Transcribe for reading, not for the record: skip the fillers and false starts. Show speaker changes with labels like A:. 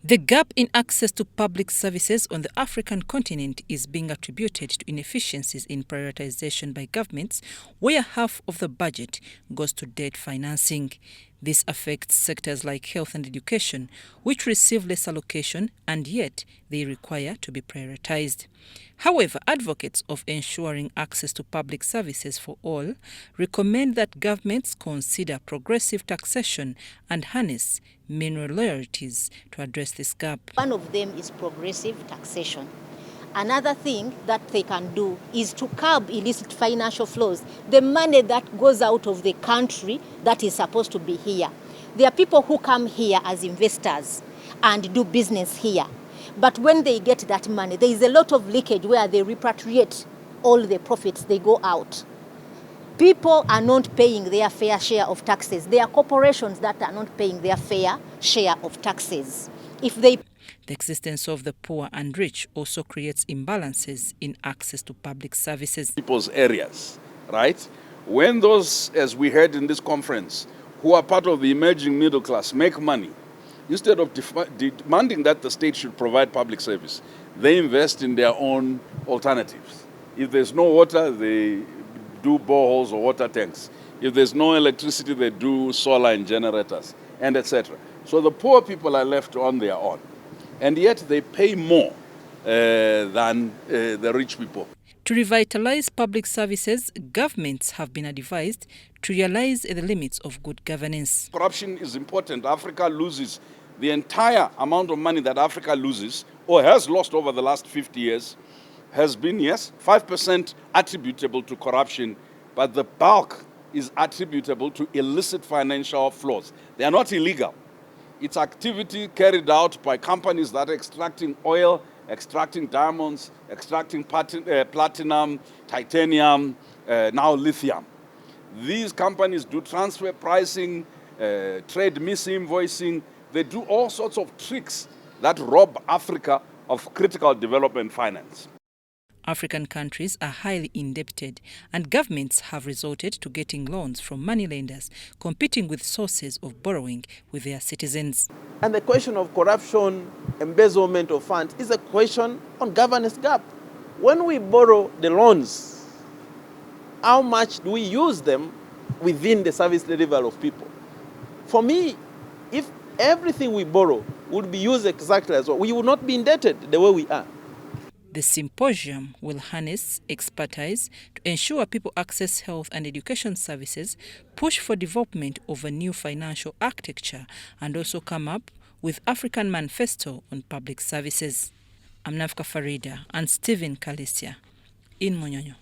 A: The gap in access to public services on the African continent is being attributed to inefficiencies in prioritization by governments, where half of the budget goes to debt financing. This affects sectors like health and education, which receive less allocation and yet they require to be prioritized. However, advocates of ensuring access to public services for all recommend that governments consider progressive taxation and harness mineral royalties to address this gap.
B: One of them is progressive taxation. Another thing that they can do is to curb illicit financial flows, the money that goes out of the country that is supposed to be here. There are people who come here as investors and do business here. But when they get that money, there is a lot of leakage where they repatriate all the profits, they go out. People are not paying their fair share of taxes. There are corporations that are not paying their fair share of taxes. The
A: existence of the poor and rich also creates imbalances in access to public services.
C: People's areas, right? When those, as we heard in this conference, who are part of the emerging middle class make money, instead of demanding that the state should provide public service, they invest in their own alternatives. If there's no water, they do boreholes or water tanks. If there's no electricity, they do solar and generators, and etc. So the poor people are left on their own. And yet they pay more than the rich people.
A: To revitalize public services, governments have been advised to realize the limits of good governance.
C: Corruption is important. Africa loses the entire amount of money that Africa loses or has lost over the last 50 years has been, yes, 5% attributable to corruption, but the bulk is attributable to illicit financial flows. They are not illegal. It's activity carried out by companies that are extracting oil, extracting diamonds, extracting platinum, titanium, now lithium. These companies do transfer pricing, trade misinvoicing. They do all sorts of tricks that rob Africa of critical development finance.
A: African countries are highly indebted, and governments have resorted to getting loans from moneylenders, competing with sources of borrowing with their citizens.
D: And the question of corruption, embezzlement of funds, is a question on governance gap. When we borrow the loans, how much do we use them within the service level of people? For me, if everything we borrow would be used exactly as well, we would not be indebted the way we are.
A: The symposium will harness expertise to ensure people access health and education services, push for development of a new financial architecture, and also come up with African manifesto on public services. I'm Nafka Farida and Stephen Kalisya in Munyonyo.